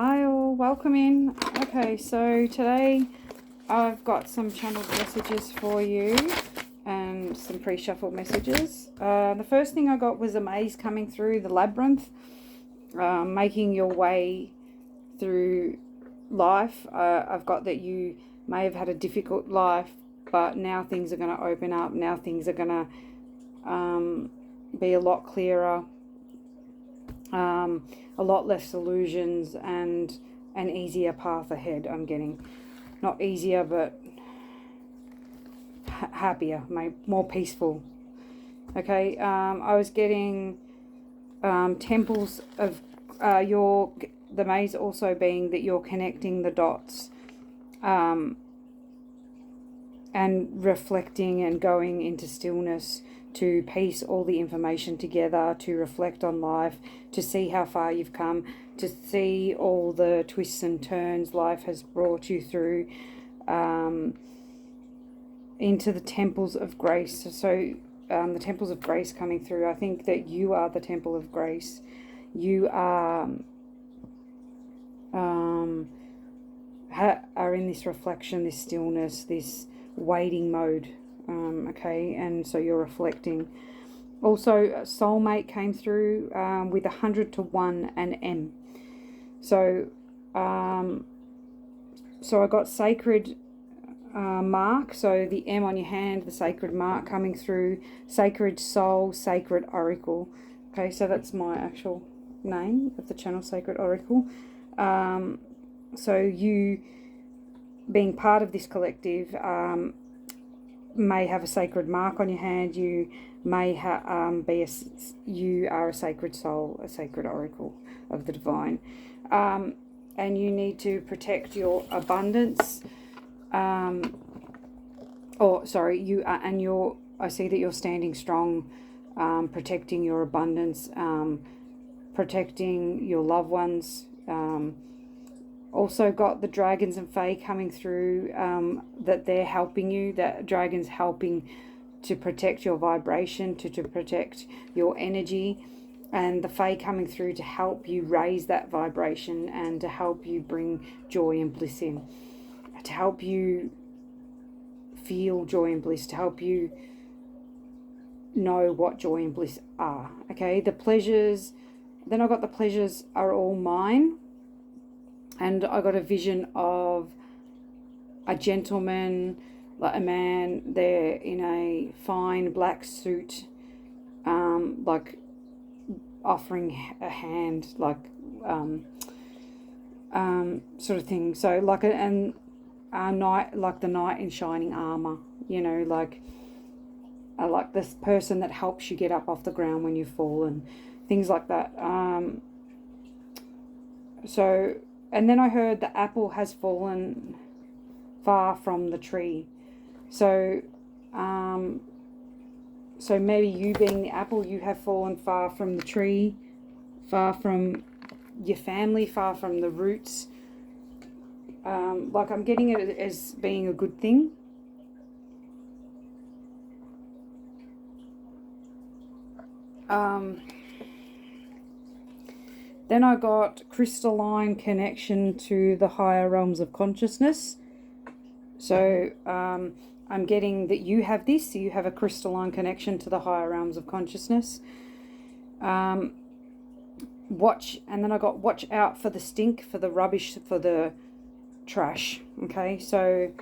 Hi all, welcome in. Okay, so today I've got some channeled messages for you and some pre-shuffled messages. The first thing I got was a maze coming through the labyrinth, making your way through life. I've got that you may have had a difficult life, but now things are going to open up. Now things are going to be a lot clearer. A lot less illusions and an easier path ahead. I'm getting not easier, but happier, more peaceful. Okay, I was getting temples of the maze also being that you're connecting the dots and reflecting and going into stillness to piece all the information together, to reflect on life, to see how far you've come, to see all the twists and turns life has brought you through, into the temples of grace. So the temples of grace coming through. I think that you are the temple of grace. You are in this reflection, this stillness, this waiting mode. Okay, and so you're reflecting. Also, soulmate came through with 100 to 1 and M. So, so I got sacred mark. So the M on your hand, the sacred mark coming through. Sacred soul, sacred oracle. Okay, so that's my actual name of the channel, Sacred Oracle. So you, being part of this collective, may have a sacred mark on your hand. You may you are a sacred soul, a sacred oracle of the divine, and you need to protect your abundance. I see that you're standing strong, protecting your abundance, protecting your loved ones. Also got the dragons and fae coming through, that they're helping you, that dragons helping to protect your vibration, to protect your energy, and the fae coming through to help you raise that vibration and to help you bring joy and bliss in, to help you feel joy and bliss, to help you know what joy and bliss are. Okay, the pleasures, then I got the pleasures are all mine. And I got a vision of a gentleman, like a man, there in a fine black suit, like offering a hand, like sort of thing. So like a knight, like the knight in shining armor, like this person that helps you get up off the ground when you fall and things like that. And then I heard the apple has fallen far from the tree. So, so maybe you being the apple, you have fallen far from the tree, far from your family, far from the roots. Like I'm getting it as being a good thing. Then I got crystalline connection to the higher realms of consciousness. So I'm getting that you have this. You have a crystalline connection to the higher realms of consciousness. And then I got watch out for the stink, for the rubbish, for the trash. Okay, so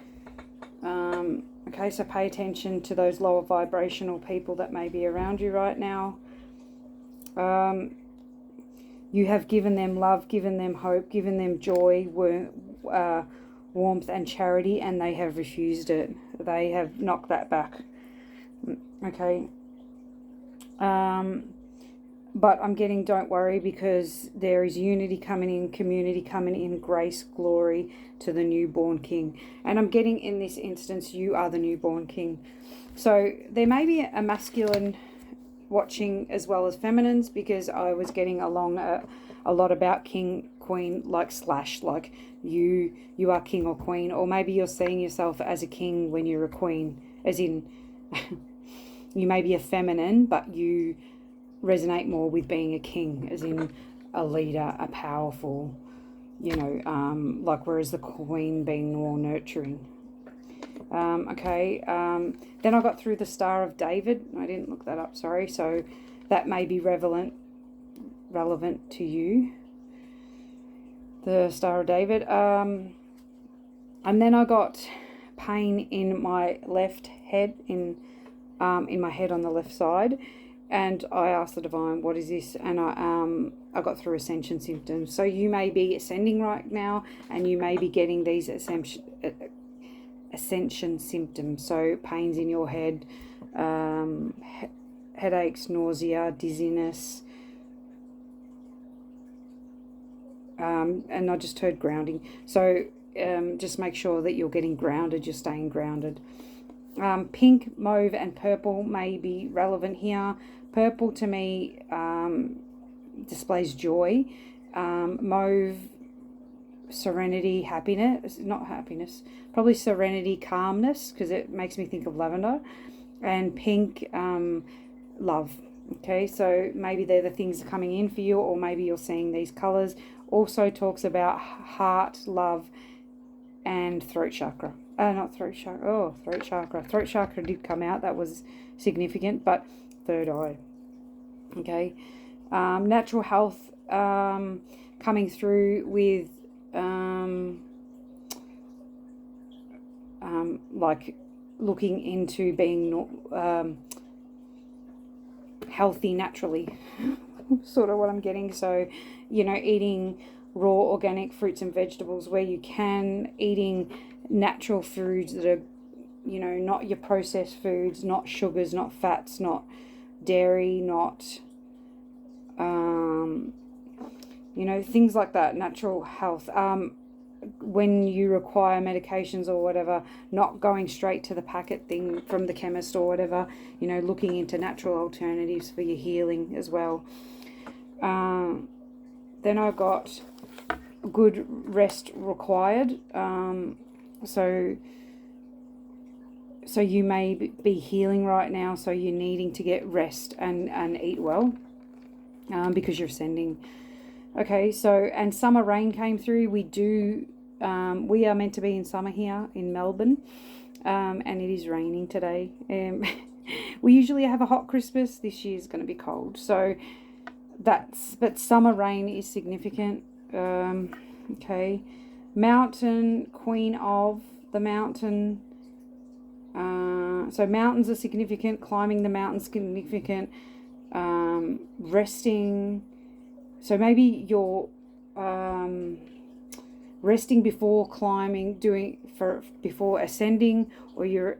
so pay attention to those lower vibrational people that may be around you right now. You have given them love, given them hope, given them joy, warmth and charity, and they have refused it. They have knocked that back. Okay. But I'm getting don't worry, because there is unity coming in, community coming in, grace, glory to the newborn king. And I'm getting in this instance, you are the newborn king. So there may be a masculine watching as well as feminines, because I was getting along a lot about king, queen, like you are king or queen, or maybe you're seeing yourself as a king when you're a queen, as in you may be a feminine, but you resonate more with being a king, as in a leader, a powerful like whereas the Queen being more nurturing. Then I got through the Star of David. I didn't look that up, sorry. So that may be relevant to you. The Star of David. And then I got pain in my left head, in my head on the left side. And I asked the Divine, what is this? And I got through ascension symptoms. So you may be ascending right now, and you may be getting these ascension symptoms. So pains in your head, headaches, nausea, dizziness. And I just heard grounding. So just make sure that you're getting grounded, you're staying grounded. Pink, mauve, and purple may be relevant here. Purple to me displays joy. Mauve, serenity, happiness, not happiness, probably serenity, calmness, because it makes me think of lavender. And pink, love. Okay, so maybe they're the things coming in for you, or maybe you're seeing these colors. Also talks about heart, love, and throat chakra. Not throat chakra. Oh, throat chakra. Throat chakra did come out. That was significant, but third eye. Okay. Natural health coming through with like looking into being healthy naturally. Sort of what I'm getting. So, eating raw organic fruits and vegetables where you can, eating natural foods that are, not your processed foods, not sugars, not fats, not dairy, not, things like that, natural health. When you require medications or whatever, not going straight to the packet thing from the chemist or whatever, looking into natural alternatives for your healing as well. Then I got good rest required. So you may be healing right now, so you're needing to get rest and eat well, because you're ascending. Okay, so, and summer rain came through. We are meant to be in summer here in Melbourne, and it is raining today. We usually have a hot Christmas. This year's going to be cold. So but summer rain is significant. Okay, mountain, queen of the mountain. So mountains are significant. Climbing the mountains significant. Resting. So maybe you're resting before climbing, before ascending, or you're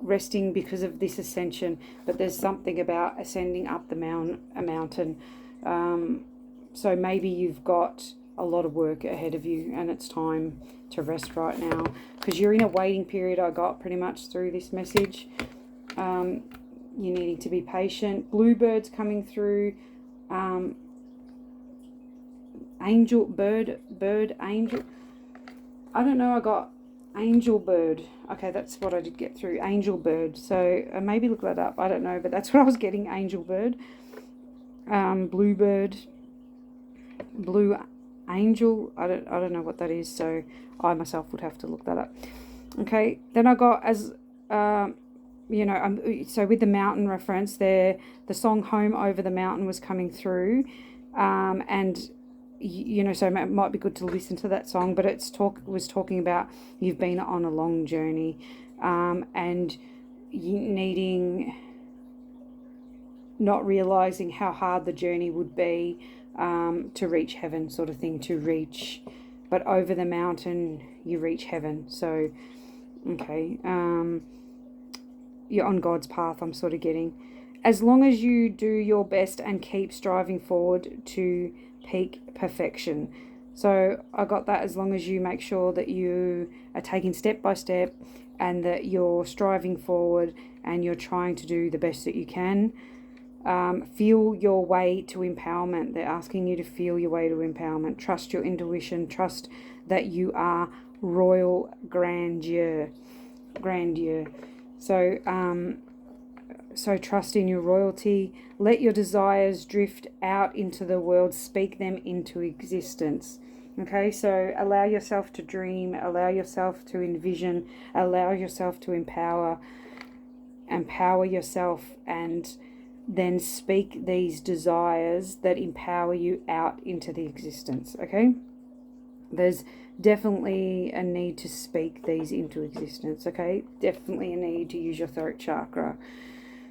resting because of this ascension, but there's something about ascending up a mountain. So maybe you've got a lot of work ahead of you and it's time to rest right now, because you're in a waiting period. I got pretty much through this message. You're needing to be patient. Bluebirds coming through. Angel, bird, angel. I don't know, I got angel bird. Okay, that's what I did get through. Angel bird. So maybe look that up. I don't know, but that's what I was getting. Angel bird. Bluebird. Blue angel. I don't know what that is. So I myself would have to look that up. Okay. Then I got so with the mountain reference there, the song "Home Over the Mountain" was coming through, and so it might be good to listen to that song, but was talking about you've been on a long journey, and you not realizing how hard the journey would be, to reach heaven, sort of thing, but over the mountain you reach heaven. So, okay, you're on God's path, I'm sort of getting. As long as you do your best and keep striving forward to peak perfection. So I got that, as long as you make sure that you are taking step by step and that you're striving forward and you're trying to do the best that you can. Feel your way to empowerment. They're asking you to feel your way to empowerment. Trust your intuition. Trust that you are royal grandeur. So trust in your royalty. Let your desires drift out into the world. Speak them into existence. Okay, so allow yourself to dream, allow yourself to envision, allow yourself to empower yourself, and then speak these desires that empower you out into the existence. Okay, there's definitely a need to speak these into existence. Okay, definitely a need to use your throat chakra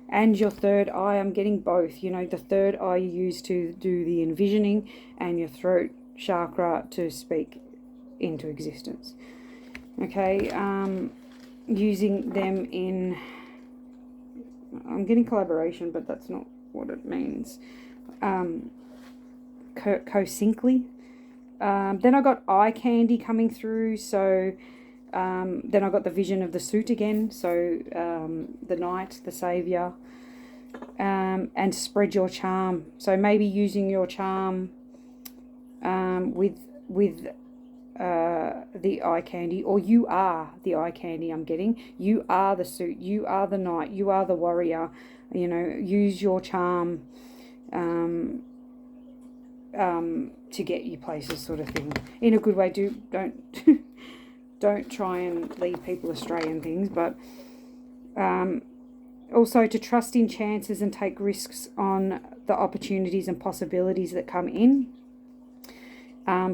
and your third eye. I'm getting both. You know, the third eye you use to do the envisioning, and your throat chakra to speak into existence. Okay, using them in, I'm getting collaboration, but that's not what it means. Co-syncly. Then I got eye candy coming through, so then I got the vision of the suit again, so the knight, the savior, and spread your charm. So maybe using your charm with the eye candy, or you are the eye candy. I'm getting you are the suit, you are the knight, you are the warrior. You know, use your charm to get you places, sort of thing, in a good way. Don't don't try and lead people astray and things, but also to trust in chances and take risks on the opportunities and possibilities that come in.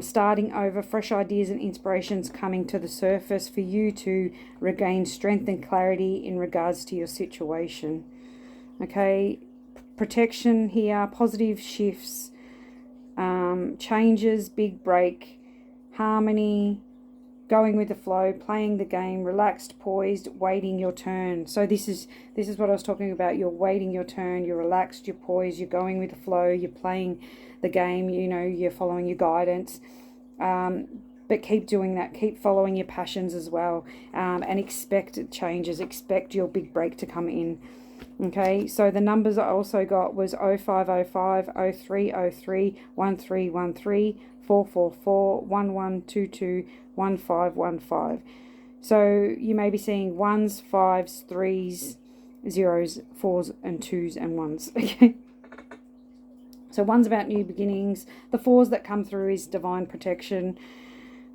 Starting over, fresh ideas and inspirations coming to the surface for you to regain strength and clarity in regards to your situation. Okay, protection here, positive shifts, changes, big break, harmony, going with the flow, playing the game, relaxed, poised, waiting your turn. So this is what I was talking about. You're waiting your turn, you're relaxed, you're poised, you're going with the flow, you're playing the game, you know, you're following your guidance. But keep doing that, keep following your passions as well, and expect changes, expect your big break to come in. Okay, so the numbers I also got was 0505, 0303, 1313, 444, 1122, 1515. So you may be seeing 1s, 5s, 3s, 0s, 4s, and 2s, and 1s. Okay. So 1's about new beginnings. The 4s that come through is divine protection.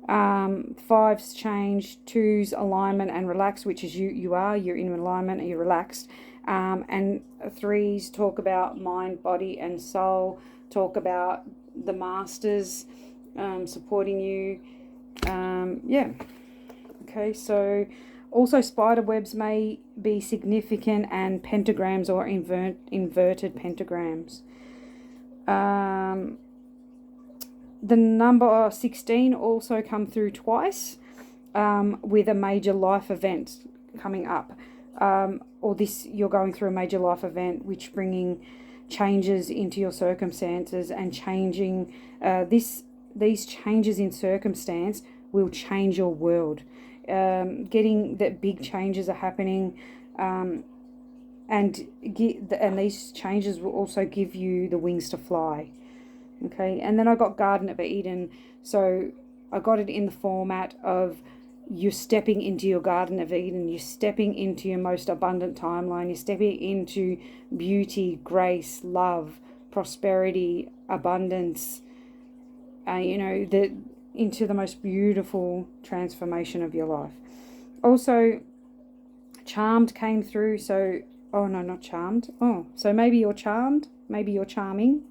5's change. 2's alignment and relax, which is you're in alignment and you're relaxed. And 3's talk about mind, body, and soul. Talk about the masters supporting you. Yeah. Okay, so also spider webs may be significant, and pentagrams or inverted pentagrams. The number 16 also come through twice, with a major life event coming up. Or this, you're going through a major life event which bringing changes into your circumstances, and changing these changes in circumstance will change your world. Getting that big changes are happening, and these changes will also give you the wings to fly. Okay, and then I got Garden of Eden, so I got it in the format of you're stepping into your Garden of Eden, you're stepping into your most abundant timeline, you're stepping into beauty, grace, love, prosperity, abundance, into the most beautiful transformation of your life. Also, Charmed came through, so, oh no, not Charmed. Oh, so maybe you're charmed, maybe you're charming.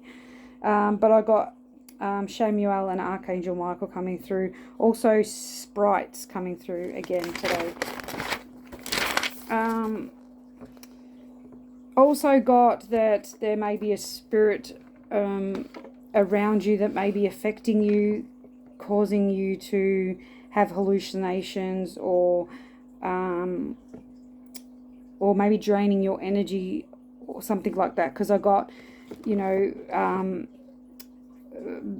But I got Shamuel and Archangel Michael coming through. Also sprites coming through again today. Also got that there may be a spirit around you that may be affecting you, causing you to have hallucinations, or maybe draining your energy or something like that. Because I got,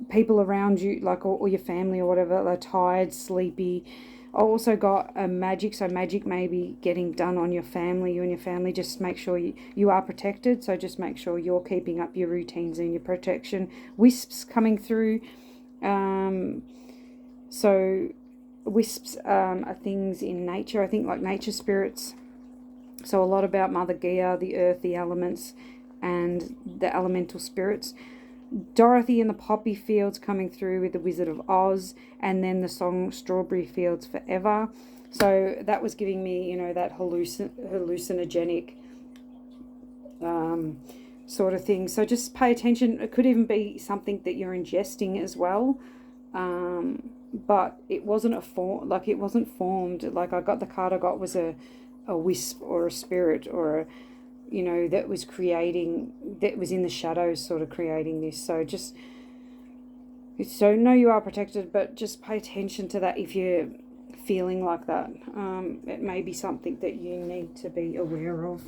people around you, like, or your family or whatever, they're tired, sleepy. I also got a magic, so magic may be getting done on your family. You and your family, just make sure you are protected, so just make sure you're keeping up your routines and your protection. Wisps coming through. So wisps are things in nature, I think, like nature spirits. So a lot about Mother Gaia, the earth, the elements, and the elemental spirits. Dorothy in the poppy fields coming through with the Wizard of Oz, and then the song Strawberry Fields Forever. So that was giving me, that hallucinogenic sort of thing. So just pay attention. It could even be something that you're ingesting as well. But it wasn't it wasn't formed. Like I got the card I got was a wisp or a spirit or that was in the shadows sort of creating this. So know you are protected, but just pay attention to that if you're feeling like that. It may be something that you need to be aware of.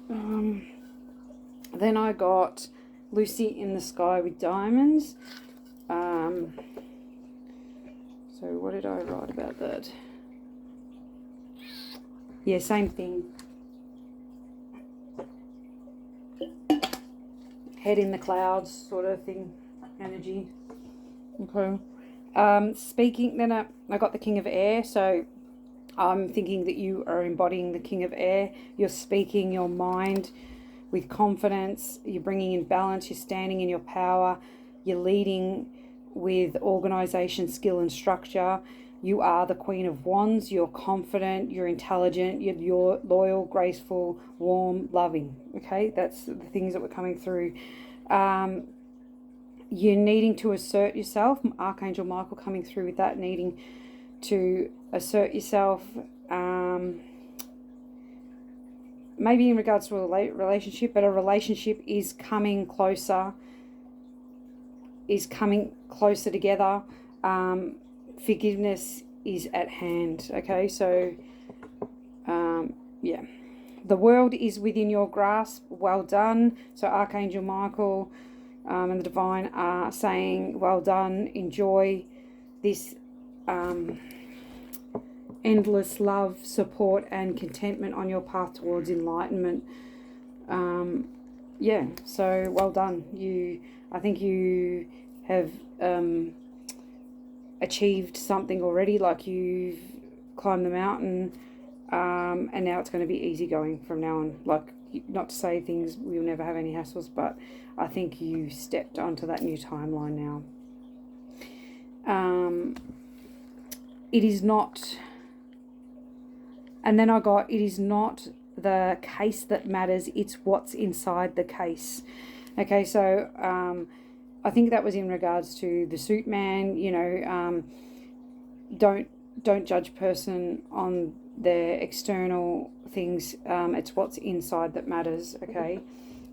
Then I got Lucy in the Sky with Diamonds. So what did I write about that? Yeah, same thing. Head in the clouds sort of thing, energy. Okay. Speaking, then I got the King of Air, so I'm thinking that you are embodying the King of Air. You're speaking your mind with confidence. You're bringing in balance. You're standing in your power. You're leading with organisation, skill and structure. You are the Queen of Wands. You're confident. You're intelligent. You're loyal, graceful, warm, loving. Okay, that's the things that were coming through. You're needing to assert yourself. Archangel Michael coming through with that, needing to assert yourself. Maybe in regards to a relationship, but a relationship is coming closer together. Forgiveness is at hand. Okay, so yeah, the world is within your grasp. Well done. So Archangel Michael and the Divine are saying well done. Enjoy this endless love, support and contentment on your path towards enlightenment. Yeah, so well done. I think you have achieved something already, like you've climbed the mountain, and now it's going to be easy going from now on. Like, not to say things, we'll never have any hassles, but I think you stepped onto that new timeline now. It is not, and then I got, it is not the case that matters, it's what's inside the case. Okay, so I think that was in regards to the suit man. Don't judge person on their external things. It's what's inside that matters. Okay,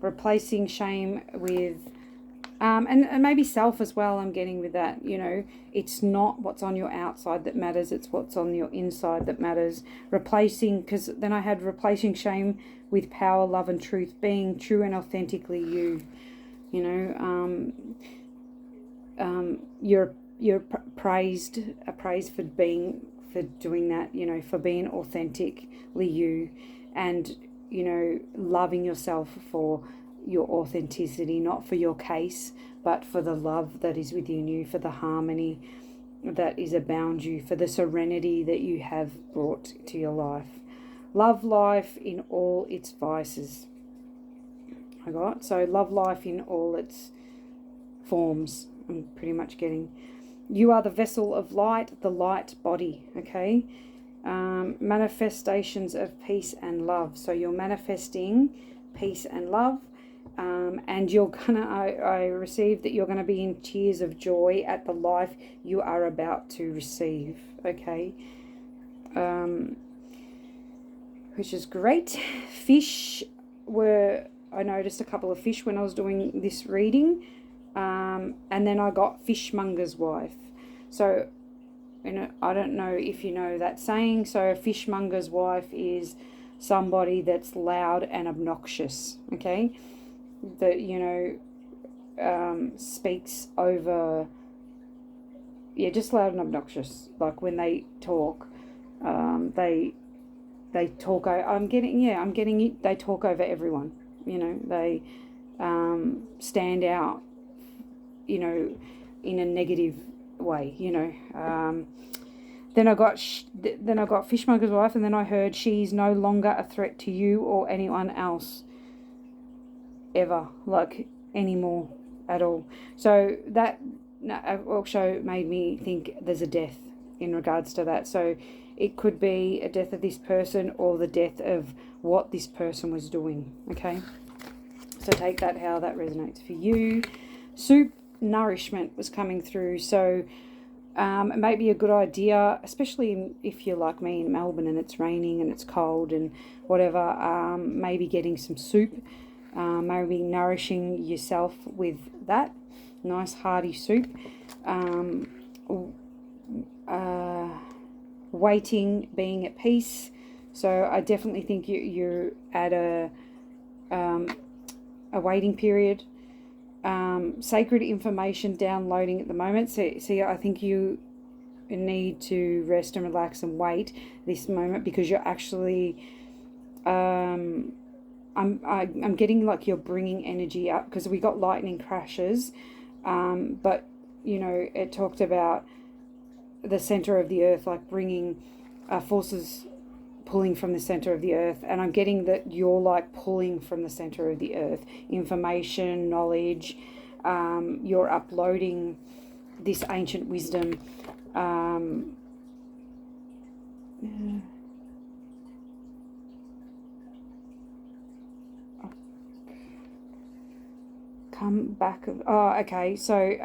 replacing shame with and maybe self as well. I'm getting with that. It's not what's on your outside that matters, it's what's on your inside that matters. Replacing, because then I had replacing shame with power, love and truth, being true and authentically you. You're praised for doing that, for being authentically you, and loving yourself for your authenticity, not for your case, but for the love that is within you, for the harmony that is abound you, for the serenity that you have brought to your life. Love life in all its vices. So love life in all its forms. I'm pretty much getting. You are the vessel of light, the light body. Okay. Manifestations of peace and love. So you're manifesting peace and love. And you're gonna, I received that you're gonna be in tears of joy at the life you are about to receive. Okay. Which is great. I noticed a couple of fish when I was doing this reading. And then I got fishmonger's wife. So, I don't know if you know that saying. So a fishmonger's wife is somebody that's loud and obnoxious. Okay. That, speaks over, just loud and obnoxious. Like when they talk, they talk. They talk over everyone. They stand out, in a negative way. Then I got fishmonger's wife, and then I heard she's no longer a threat to you or anyone else. ever, like anymore at all. So that also made me think there's a death in regards to that. So it could be a death of this person or the death of what this person was doing. Okay, so take that how that resonates for you. Soup nourishment was coming through. So it may be a good idea, especially if you're like me in Melbourne and it's raining and it's cold and whatever, maybe getting some soup, maybe nourishing yourself with that nice hearty soup. Waiting, being at peace. So I definitely think you're at a waiting period. Sacred information downloading at the moment. So I think you need to rest and relax and wait this moment, because you're actually I'm getting like you're bringing energy up, because we got lightning crashes, but you know, it talked about the center of the earth, like bringing forces pulling from the center of the earth, and I'm getting that you're like pulling from the center of the earth, information, knowledge. You're uploading this ancient wisdom. Come back. Oh, okay. So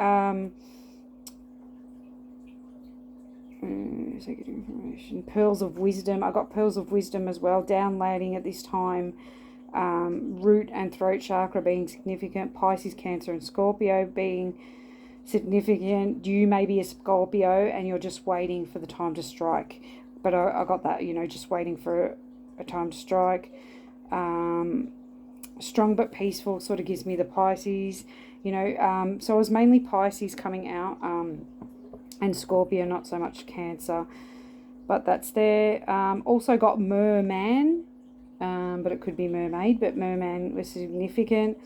sacred information, pearls of wisdom. I got pearls of wisdom as well downloading at this time. Root and throat chakra being significant. Pisces, Cancer and Scorpio being significant. You may be a Scorpio and you're just waiting for the time to strike, but I got that, you know, just waiting for a time to strike. Strong but peaceful sort of gives me the Pisces, you know. So it was mainly Pisces coming out, and Scorpio, not so much Cancer, but that's there. Also got Merman, but it could be Mermaid, but Merman was significant.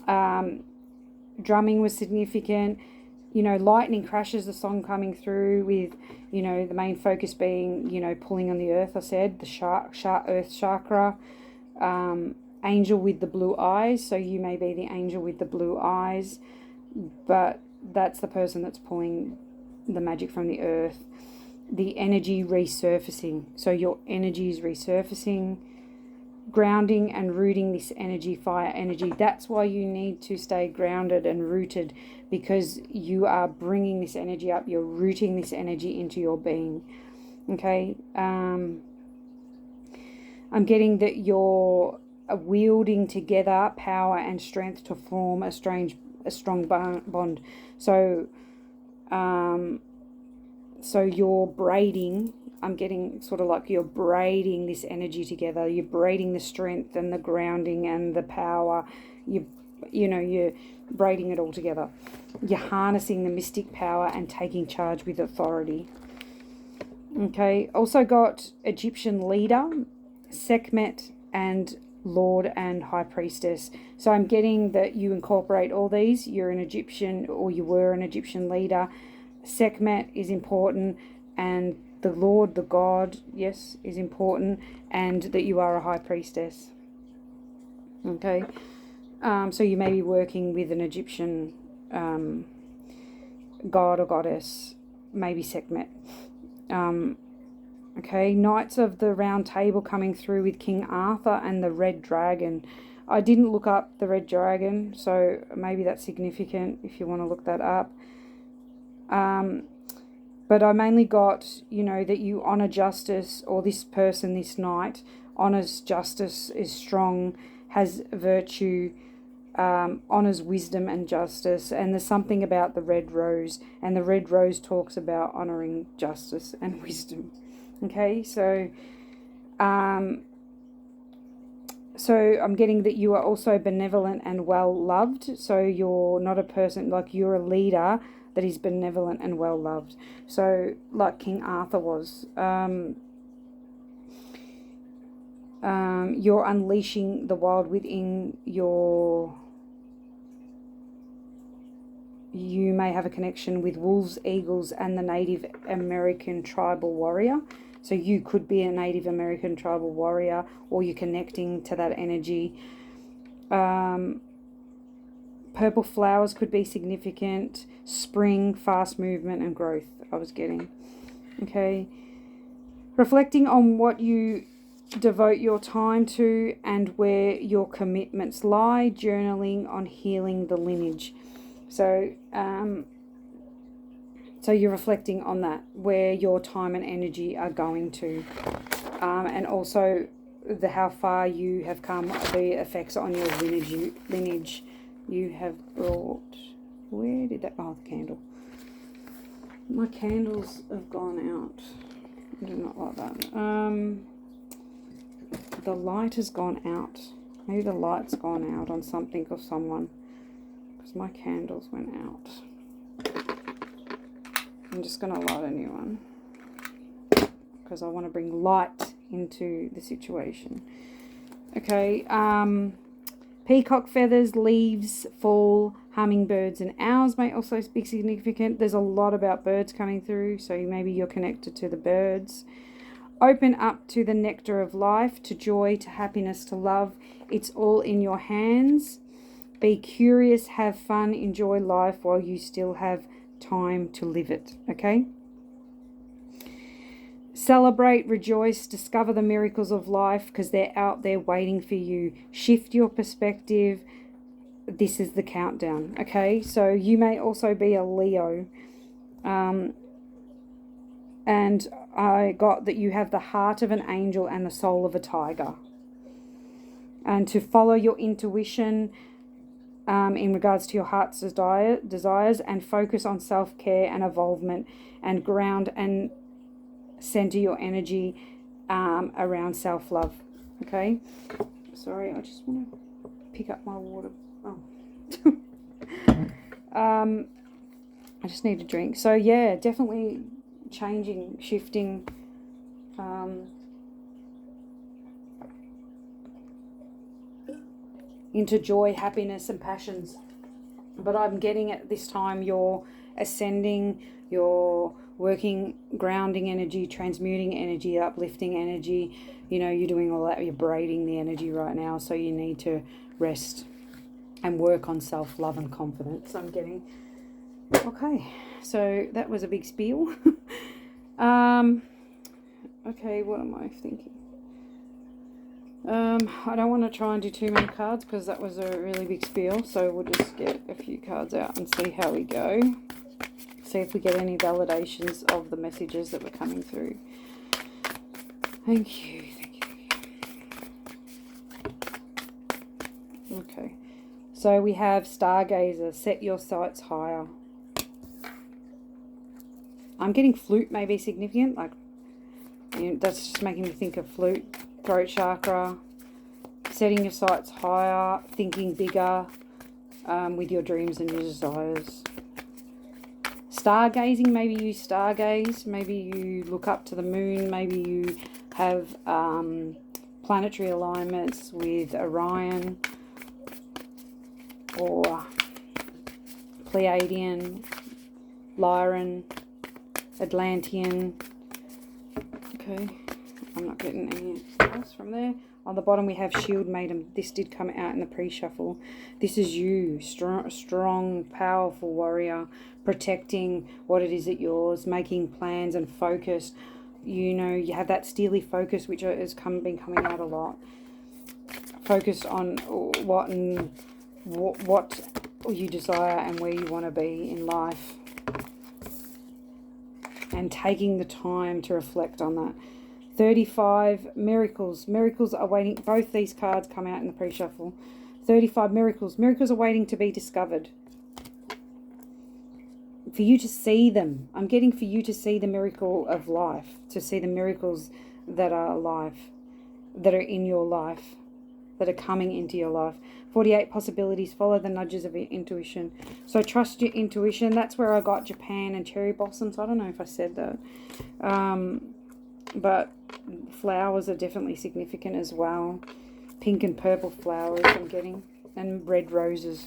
Drumming was significant. You know, lightning crashes, the song coming through with, you know, the main focus being, you know, pulling on the earth. I said the earth chakra. Angel with the blue eyes. So you may be the angel with the blue eyes, but that's the person that's pulling the magic from the earth. The energy resurfacing. So your energy is resurfacing, grounding and rooting this energy, fire energy. That's why you need to stay grounded and rooted, because you are bringing this energy up. You're rooting this energy into your being. Okay. I'm getting that you're wielding together power and strength to form a strong bond. So you're braiding. I'm getting sort of like you're braiding this energy together. You're braiding the strength and the grounding and the power. You're braiding it all together. You're harnessing the mystic power and taking charge with authority. Okay. Also got Egyptian leader, Sekhmet, and Lord and High Priestess. So I'm getting that you incorporate all these. You're an Egyptian, or you were an Egyptian leader. Sekhmet is important, and the Lord, the God, yes, is important, and that you are a High Priestess. Okay. So you may be working with an Egyptian god or goddess, maybe Sekhmet. Okay, Knights of the Round Table coming through with King Arthur and the Red Dragon. I didn't look up the Red Dragon, so maybe that's significant if you want to look that up. But I mainly got, you know, that you honour justice, or this person, this knight, honours justice, is strong, has virtue, honours wisdom and justice. And there's something about the red rose, and the red rose talks about honouring justice and wisdom. Okay, so I'm getting that you are also benevolent and well loved. So you're not a person, like you're a leader that is benevolent and well loved. So like King Arthur was. You're unleashing the wild within you may have a connection with wolves, eagles, and the Native American tribal warrior. So you could be a Native American tribal warrior, or you're connecting to that energy. Purple flowers could be significant. Spring, fast movement and growth I was getting. Okay. Reflecting on what you devote your time to and where your commitments lie. Journaling on healing the lineage. So, so you're reflecting on that, where your time and energy are going to. And also how far you have come, the effects on your lineage you have brought. Where did that, oh, the candle. My candles have gone out. I do not like that. The light has gone out. Maybe the light's gone out on something or someone, because my candles went out. I'm just going to light a new one, because I want to bring light into the situation. Okay, peacock feathers, leaves, fall, hummingbirds and owls may also be significant. There's a lot about birds coming through, so maybe you're connected to the birds. Open up to the nectar of life, to joy, to happiness, to love. It's all in your hands. Be curious, have fun, enjoy life while you still have time to live it. Okay? Celebrate, rejoice, discover the miracles of life, because they're out there waiting for you. Shift your perspective. This is the countdown. Okay? So you may also be a Leo. And I got that you have the heart of an angel and the soul of a tiger. And to follow your intuition in regards to your heart's desires, and focus on self-care and involvement, and ground and center your energy around self-love. Okay? Sorry, I just want to pick up my water. Oh. I just need a drink. So yeah, definitely changing, shifting, into joy, happiness and passions. But I'm getting at this time you're ascending, you're working, grounding energy, transmuting energy, uplifting energy. You know, you're doing all that, you're braiding the energy right now, so you need to rest and work on self-love and confidence. I'm getting. Okay, so that was a big spiel. Okay, what am I thinking? I don't want to try and do too many cards, because that was a really big spiel, so we'll just get a few cards out and see how we go. See if we get any validations of the messages that were coming through. Thank you, thank you, thank you. Okay, so we have Stargazer, set your sights higher. I'm getting flute may be significant, like, you know, that's just making me think of flute. Throat chakra, setting your sights higher, thinking bigger with your dreams and your desires. Stargazing, maybe you stargaze, maybe you look up to the moon, maybe you have planetary alignments with Orion or Pleiadian, Lyran, Atlantean. Okay, I'm not getting any else from there. On the bottom we have Shield Maiden. This did come out in the pre-shuffle. This is you, strong, powerful warrior, protecting what it is at yours, making plans and focused. You know, you have that steely focus, which has been coming out a lot. Focused on what you desire and where you want to be in life, and taking the time to reflect on that. 35 miracles. Miracles are waiting. Both these cards come out in the pre-shuffle. 35 miracles. Miracles are waiting to be discovered. For you to see them. I'm getting for you to see the miracle of life. To see the miracles that are alive. That are in your life. That are coming into your life. 48 possibilities. Follow the nudges of your intuition. So trust your intuition. That's where I got Japan and cherry blossoms. I don't know if I said that. But flowers are definitely significant as well. Pink and purple flowers I'm getting. And red roses.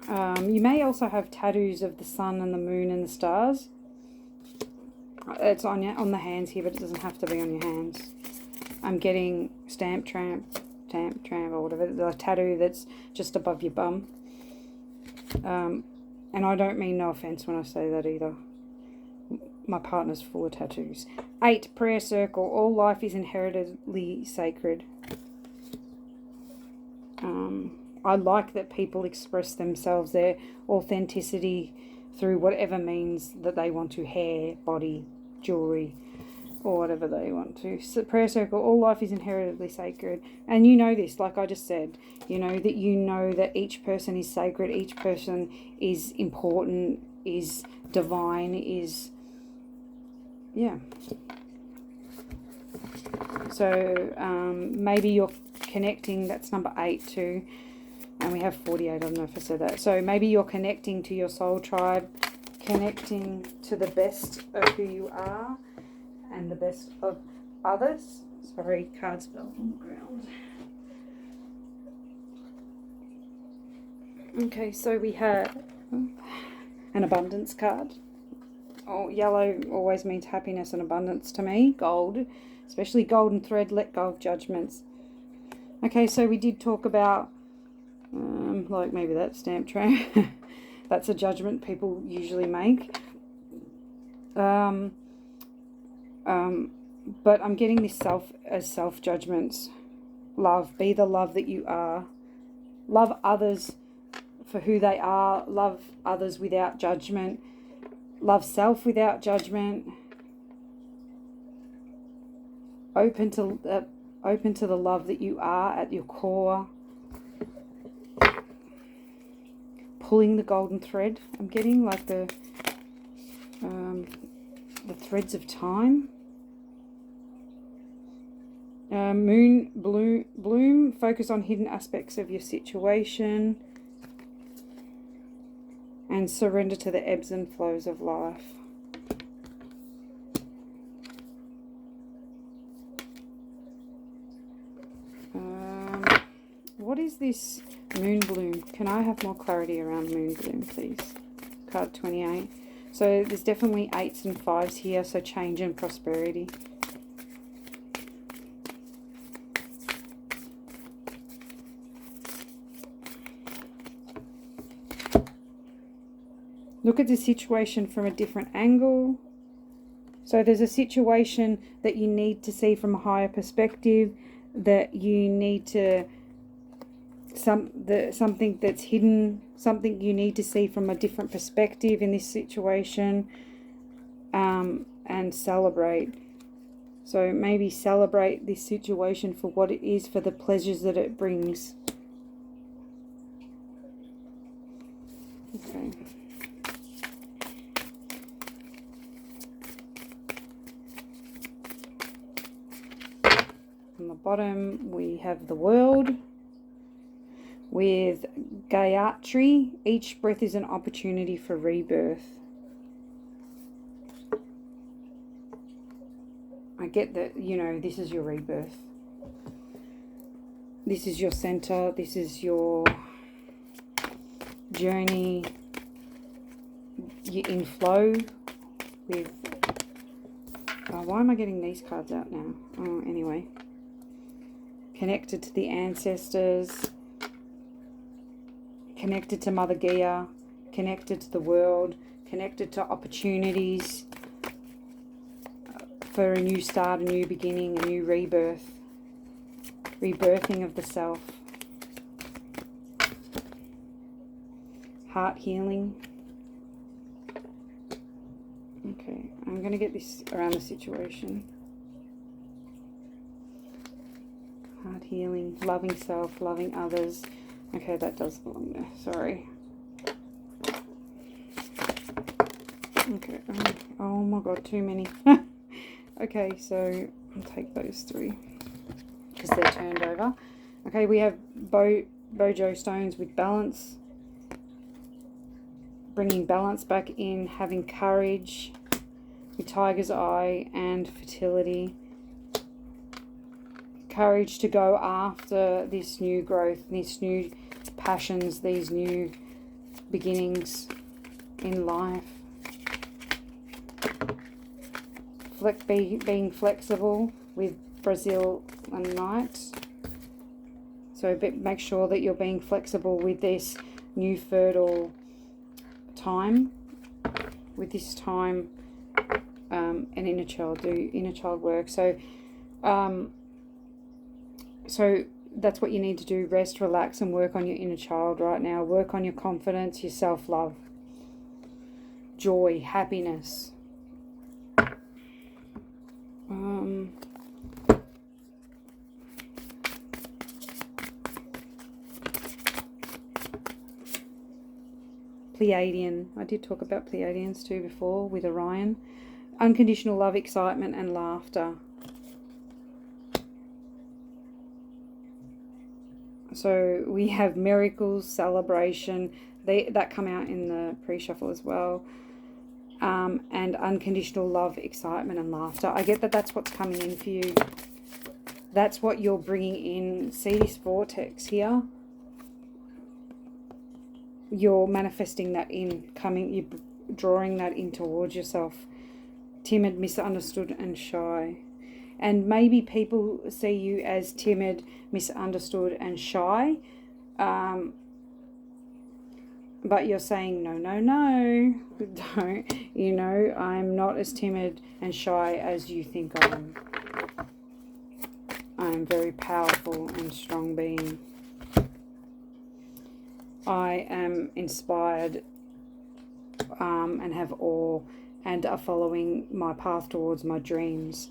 You may also have tattoos of the sun and the moon and the stars. It's on the hands here, but it doesn't have to be on your hands. I'm getting stamp tramp or whatever, the tattoo that's just above your bum. And I don't mean no offense when I say that either. My partner's full of tattoos. 8, prayer circle. All life is inheritedly sacred. I like that people express themselves, their authenticity, through whatever means that they want to. Hair, body, jewelry, or whatever they want to. So prayer circle, all life is inheritedly sacred. And you know this, like I just said, you know that each person is sacred, each person is important, is divine, is, yeah. So maybe you're connecting, that's number 8 too. And we have 48, I don't know if I said that. So maybe you're connecting to your soul tribe, connecting to the best of who you are and the best of others. Sorry, cards fell on the ground. Okay, so we have an abundance card. Oh, yellow always means happiness and abundance to me. Gold, especially golden thread, let go of judgments. Okay, so we did talk about, like maybe that stamp tramp. That's a judgment people usually make. But I'm getting this self judgments. Love, be the love that you are. Love others for who they are. Love others without judgment. Love self without judgment. Open to the love that you are at your core. Pulling the golden thread. I'm getting like the threads of time. Moon bloom. Focus on hidden aspects of your situation. And surrender to the ebbs and flows of life. What is this moon bloom? Can I have more clarity around moon bloom, please? Card 28. So there's definitely 8s and 5s here, so change and prosperity. Look at the situation from a different angle. So there's a situation that you need to see from a higher perspective, that you need to, something that's hidden, something you need to see from a different perspective in this situation, and celebrate. So maybe celebrate this situation for what it is, for the pleasures that it brings. Okay. On the bottom we have the world with Gayatri. Each breath is an opportunity for rebirth. I get that, you know, this is your rebirth. This is your center. This is your journey. You're in flow with... why am I getting these cards out now? Oh, anyway. Connected to the ancestors, connected to Mother Gaia, connected to the world, connected to opportunities for a new start, a new beginning, a new rebirth, rebirthing of the self, heart healing. Okay, I'm going to get this around the situation. Heart healing, loving self, loving others. Okay, that does belong there. Sorry. Okay. Oh my god, too many. Okay, so I'll take those 3 because they're turned over. Okay, we have Bojo stones with balance. Bringing balance back in, having courage with Tiger's Eye and fertility. Courage to go after this new growth, these new passions, these new beginnings in life. Being flexible with Brazil and night. So make sure that you're being flexible with this new fertile time. With this time, an inner child, do inner child work. So that's what you need to do. Rest, relax, and work on your inner child right now. Work on your confidence, your self-love, joy, happiness. Pleiadian. I did talk about Pleiadians too before with Orion. Unconditional love, excitement, and laughter. So we have miracles, celebration. That come out in the pre-shuffle as well. And unconditional love, excitement, and laughter. I get that that's what's coming in for you. That's what you're bringing in. See this vortex here? You're manifesting that in, you're drawing that in towards yourself. Timid, misunderstood, and shy. And maybe people see you as timid, misunderstood, and shy. But you're saying, no, don't. You know, I'm not as timid and shy as you think I am. I am very powerful and strong being. I am inspired and have awe and are following my path towards my dreams.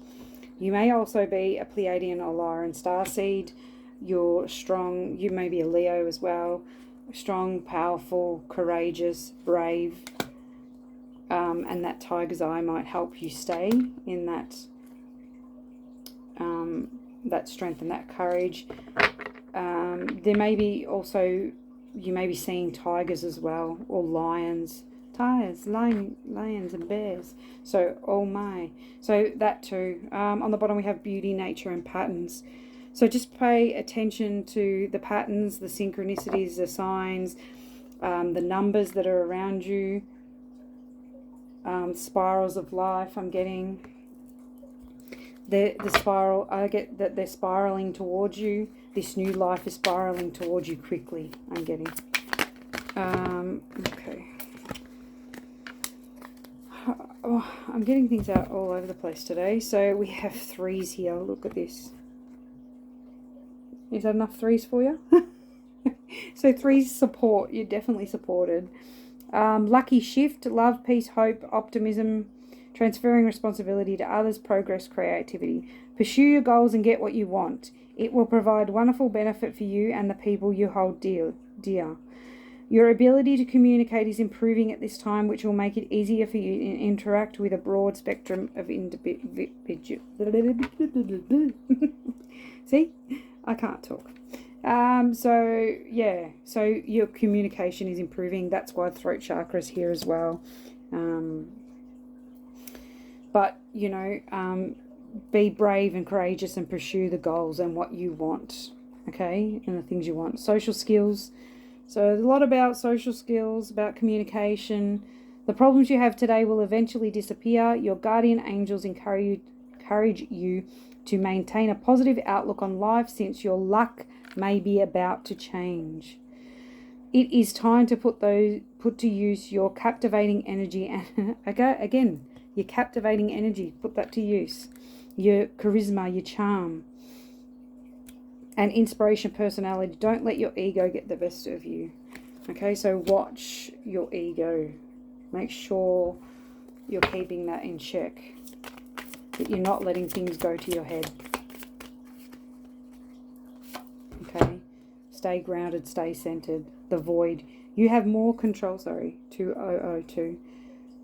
You may also be a Pleiadian or Lyran starseed. You're strong. You may be a Leo as well. Strong, powerful, courageous, brave. And that tiger's eye might help you stay in that that strength and that courage. There may be also, you may be seeing tigers as well, or lions. Tigers, lions and bears. So, oh my. So that too. On the bottom we have beauty, nature, and patterns. So just pay attention to the patterns, the synchronicities, the signs, the numbers that are around you. Spirals of life, I'm getting. The spiral, I get that they're spiraling towards you. This new life is spiraling towards you quickly, I'm getting. Okay. Oh, I'm getting things out all over the place today. So we have threes here. Look at this. Is that enough threes for you? So threes support. You're definitely supported. Lucky shift, love, peace, hope, optimism, transferring responsibility to others, progress, creativity. Pursue your goals and get what you want. It will provide wonderful benefit for you and the people you hold dear. Your ability to communicate is improving at this time, which will make it easier for you to interact with a broad spectrum of individuals. See? I can't talk. So your communication is improving. That's why throat chakra is here as well. But, you know, be brave and courageous and pursue the goals and what you want, okay, and the things you want. Social skills. So a lot about social skills, about communication. The problems you have today will eventually disappear. Your guardian angels encourage you to maintain a positive outlook on life, since your luck may be about to change. It is time to put to use your captivating energy and again, your captivating energy, put that to use. Your charisma, your charm, and inspiration, personality. Don't let your ego get the best of you. Okay, so watch your ego. Make sure you're keeping that in check. That you're not letting things go to your head. Okay, stay grounded, stay centered. The void. You have more control, 2002.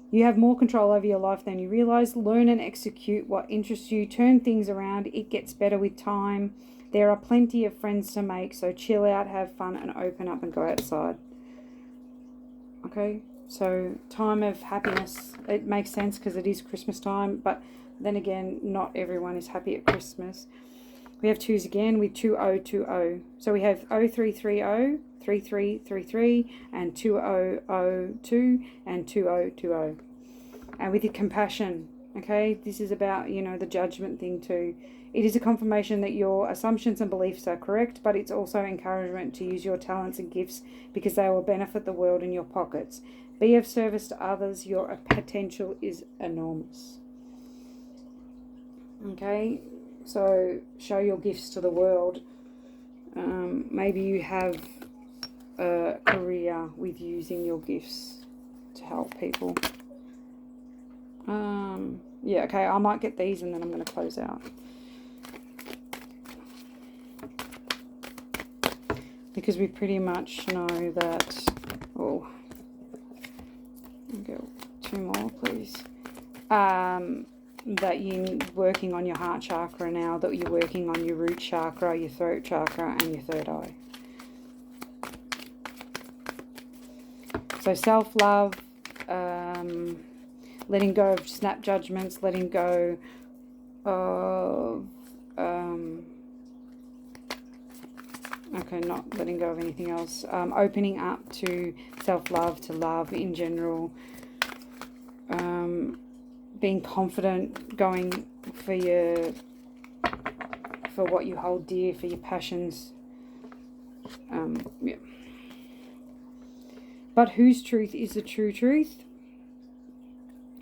You have more control over your life than you realize. Learn and execute what interests you. Turn things around. It gets better with time. There are plenty of friends to make, so chill out, have fun, and open up and go outside. Okay, so time of happiness. It makes sense because it is Christmas time, but then again, not everyone is happy at Christmas. We have twos again with 2020. So we have 0330, 3333, and 2002 and 2020. And with your compassion, Okay, this is about, the judgment thing too. It is a confirmation that your assumptions and beliefs are correct, but it's also encouragement to use your talents and gifts because they will benefit the world in your pockets. Be of service to others. Your potential is enormous. Okay, so show your gifts to the world. Maybe you have a career with using your gifts to help people. Yeah, okay, I might get these and then I'm going to close out. Because we pretty much know that... Oh, I'll go 2 more, please. That you're working on your heart chakra now, that you're working on your root chakra, your throat chakra, and your third eye. So self-love, letting go of snap judgments, letting go of... okay, not letting go of anything else. Opening up to self-love, to love in general. Being confident, going for what you hold dear, for your passions. Yeah. But whose truth is the true truth?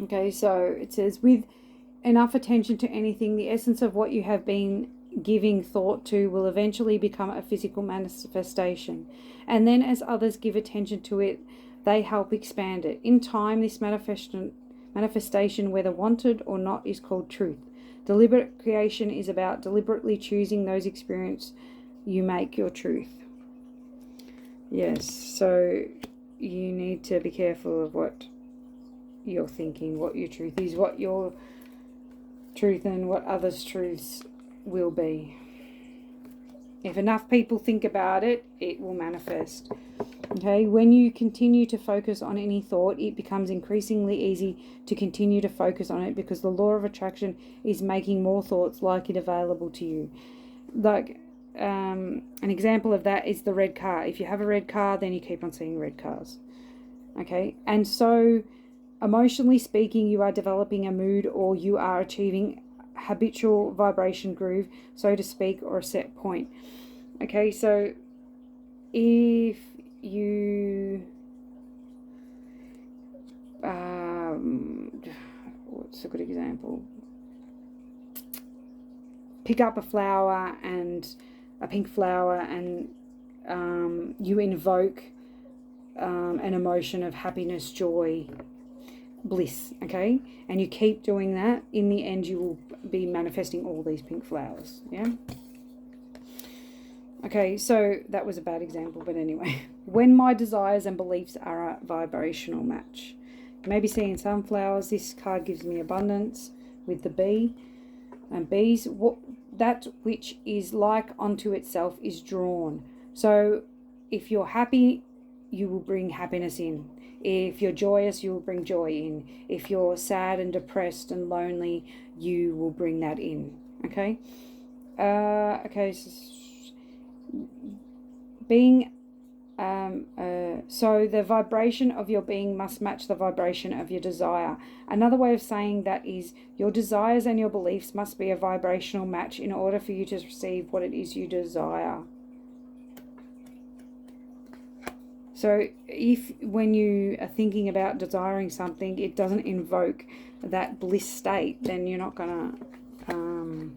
Okay, so it says, with enough attention to anything, the essence of what you have been giving thought to will eventually become a physical manifestation. And then as others give attention to it, they help expand it. In time, this manifestation, whether wanted or not, is called truth. Deliberate creation is about deliberately choosing those experiences you make your truth. Yes, so you need to be careful of what you're thinking, what your truth is, what your truth and what others' truths will be. If enough people think about it, it will manifest. Okay, when you continue to focus on any thought, it becomes increasingly easy to continue to focus on it because the law of attraction is making more thoughts like it available to you. Like an example of that is the red car. If you have a red car, then you keep on seeing red cars. Okay, and so emotionally speaking, you are developing a mood, or you are achieving habitual vibration groove, so to speak, or a set point. Okay, so if you what's a good example? Pick up a flower, and a pink flower, and you invoke an emotion of happiness, joy, bliss, okay? And you keep doing that, in the end you will be manifesting all these pink flowers, yeah? Okay, so that was a bad example, but anyway. When my desires and beliefs are a vibrational match. You may be seeing sunflowers. This card gives me abundance with the bee. And bees, that which is like unto itself is drawn. So if you're happy, you will bring happiness in. If you're joyous, you will bring joy in. If you're sad and depressed and lonely, you will bring that in. Okay? Okay, being so the vibration of your being must match the vibration of your desire. Another way of saying that is your desires and your beliefs must be a vibrational match in order for you to receive what it is you desire. So if when you are thinking about desiring something, it doesn't invoke that bliss state, then you're not going to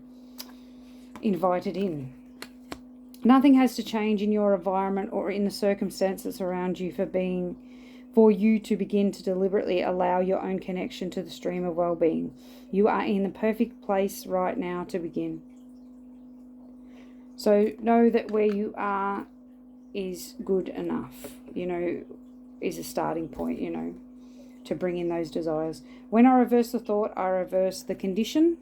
invite it in. Nothing has to change in your environment or in the circumstances around you for you to begin to deliberately allow your own connection to the stream of well-being. You are in the perfect place right now to begin. So know that where you are is good enough, is a starting point, to bring in those desires. When I reverse the thought, I reverse the condition.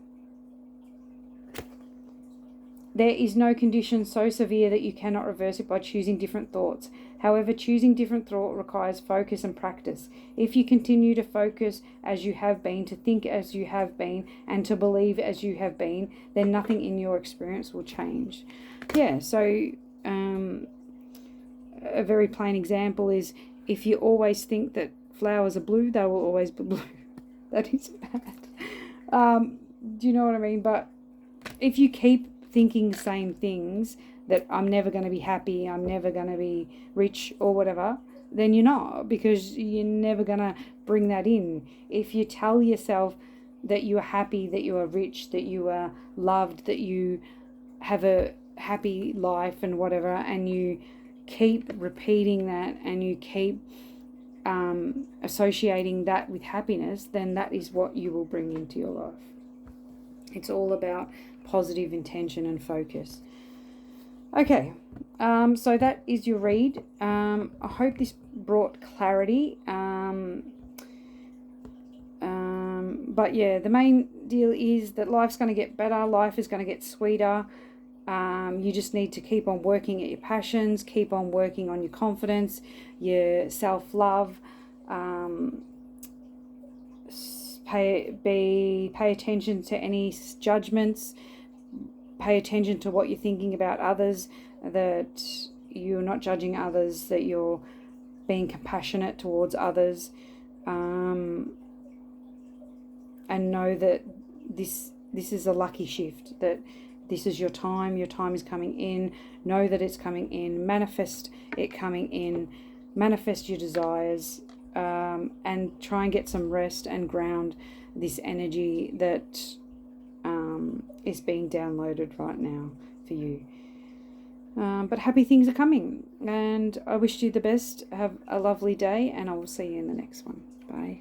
There is no condition so severe that you cannot reverse it by choosing different thoughts. However, choosing different thought requires focus and practice. If you continue to focus as you have been, to think as you have been, and to believe as you have been, then nothing in your experience will change. Yeah, so a very plain example is if you always think that flowers are blue, they will always be blue. That is bad. Do you know what I mean? But if you keep thinking the same things, that I'm never going to be happy, I'm never going to be rich or whatever, then you're not, because you're never going to bring that in. If you tell yourself that you are happy, that you are rich, that you are loved, that you have a happy life and whatever, and you keep repeating that and you keep associating that with happiness, then that is what you will bring into your life. It's all about positive intention and focus. Okay, so that is your read. I hope this brought clarity. But yeah, the main deal is that life's going to get better. Life is going to get sweeter. You just need to keep on working at your passions, keep on working on your confidence, your self-love. Pay attention to any judgments. Pay attention to what you're thinking about others, that you're not judging others, that you're being compassionate towards others, and know that this is a lucky shift, that this is your time is coming in. Know that it's coming in, manifest it coming in, manifest your desires, and try and get some rest and ground this energy that is being downloaded right now for you. But happy things are coming, and I wish you the best. Have a lovely day, and I will see you in the next one. Bye.